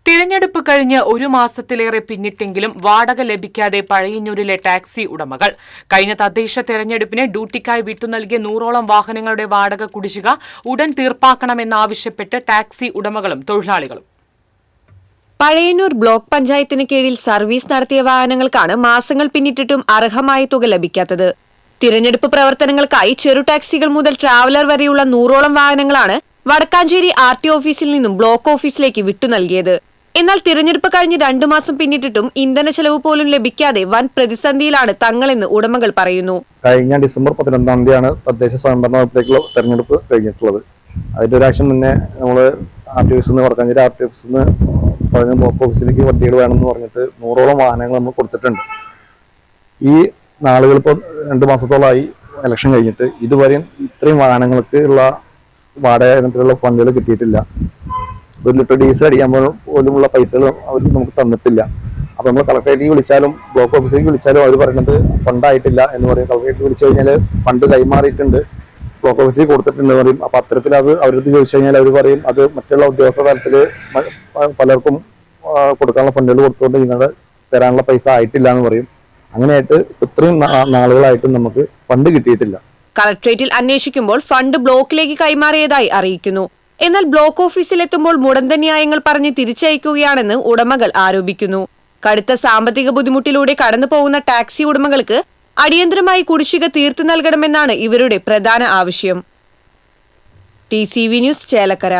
തിരഞ്ഞെടുപ്പ് കഴിഞ്ഞ് ഒരു മാസത്തിലേറെ പിന്നിട്ടെങ്കിലും വാടക ലഭിക്കാതെ പഴയന്നൂരിലെ ടാക്സി ഉടമകൾ കഴിഞ്ഞ തദ്ദേശ തെരഞ്ഞെടുപ്പിന് ഡ്യൂട്ടിക്കായി വിട്ടുനൽകിയ 100ഓളം വാഹനങ്ങളുടെ വാടക കുടിശ്ശിക ഉടൻ തീർപ്പാക്കണമെന്നാവശ്യപ്പെട്ട് ടാക്സി ഉടമകളും തൊഴിലാളികളും. പഴയന്നൂർ ബ്ലോക്ക് പഞ്ചായത്തിന് കീഴിൽ സർവീസ് നടത്തിയ വാഹനങ്ങൾക്കാണ് മാസങ്ങൾ പിന്നിട്ടിട്ടും അർഹമായ തുക ലഭിക്കാത്തത്. തിരഞ്ഞെടുപ്പ് പ്രവർത്തനങ്ങൾക്കായി ചെറു ടാക്സികൾ മുതൽ ട്രാവലർ വരെയുള്ള 100ഓളം വാഹനങ്ങളാണ് വടക്കാഞ്ചേരി RT ഓഫീസിൽ നിന്നും ബ്ലോക്ക് ഓഫീസിലേക്ക് വിട്ടുനൽകിയത്. എന്നാൽ തിരഞ്ഞെടുപ്പ് കഴിഞ്ഞ് 2 മാസം പിന്നിട്ടിട്ടും ഇന്ധന ചെലവ് പോലും ലഭിക്കാതെ വൻ പ്രതിസന്ധിയിലാണ് തങ്ങളെന്ന് ഉടമകൾ പറയുന്നു. കഴിഞ്ഞ ഡിസംബർ 11-ാം തീയതിയാണ് തദ്ദേശ സ്വയംഭരണ വകുപ്പിലേക്കുള്ള തെരഞ്ഞെടുപ്പ് കഴിഞ്ഞിട്ടുള്ളത്. അതിന്റെ ഒരാഴ്ച മുന്നേ നമ്മൾ വടക്കാഞ്ചേരി RT ഓഫീസിൽ നിന്ന് പറഞ്ഞ ബ്ലോക്ക് ഓഫീസിലേക്ക് വണ്ടികൾ വേണമെന്ന് പറഞ്ഞിട്ട് 100ഓളം വാഹനങ്ങൾ നമ്മൾ കൊടുത്തിട്ടുണ്ട്. ഈ നാളുകൾ ഇപ്പോൾ 2 മാസത്തോളമായി ഇലക്ഷൻ കഴിഞ്ഞിട്ട് ഇതുവരെയും ഇത്രയും വാഹനങ്ങൾക്ക് ഉള്ള വാടക ഇനത്തിലുള്ള ഫണ്ടുകൾ കിട്ടിയിട്ടില്ല. 1 ലിറ്റർ ഡീസൽ അടിക്കാൻ പോലുമുള്ള പൈസകൾ അവർ നമുക്ക് തന്നിട്ടില്ല. അപ്പോൾ നമ്മൾ കളക്ടറേറ്റിൽ വിളിച്ചാലും ബ്ലോക്ക് ഓഫീസിലേക്ക് വിളിച്ചാലും അവർ പറയുന്നത് ഫണ്ടായിട്ടില്ല എന്ന് പറയും. കളക്ടറേറ്റിൽ വിളിച്ചു കഴിഞ്ഞാൽ ഫണ്ട് കൈമാറിയിട്ടുണ്ട്, ബ്ലോക്ക് ഓഫീസിൽ കൊടുത്തിട്ടുണ്ട് പറയും. അപ്പോൾ അത്തരത്തിൽ അത് അവരടുത്ത് ചോദിച്ചു കഴിഞ്ഞാൽ അവർ പറയും അത് മറ്റുള്ള ഉദ്യോഗസ്ഥ തലത്തിൽ പലർക്കും കൊടുക്കാനുള്ള ഫണ്ടുകൾ കൊടുത്തുകൊണ്ട് നിങ്ങളുടെ തരാനുള്ള പൈസ ആയിട്ടില്ല എന്ന് പറയും. അങ്ങനെയായിട്ട് ഇത്രയും നാളുകളായിട്ടും നമുക്ക് ഫണ്ട് കിട്ടിയിട്ടില്ല. കളക്ടറേറ്റിൽ അന്വേഷിക്കുമ്പോൾ ഫണ്ട് ബ്ലോക്കിലേക്ക് കൈമാറിയതായി അറിയിക്കുന്നു. എന്നാൽ ബ്ലോക്ക് ഓഫീസിലെത്തുമ്പോൾ മുടന്ത ന്യായങ്ങൾ പറഞ്ഞ് തിരിച്ചയക്കുകയാണെന്ന് ഉടമകൾ ആരോപിക്കുന്നു. കടുത്ത സാമ്പത്തിക ബുദ്ധിമുട്ടിലൂടെ കടന്നു പോകുന്ന ടാക്സി ഉടമകൾക്ക് അടിയന്തരമായി കുടിശ്ശിക തീർത്തു നൽകണമെന്നാണ് ഇവരുടെ പ്രധാന ആവശ്യം. TCV news, Chelakkara.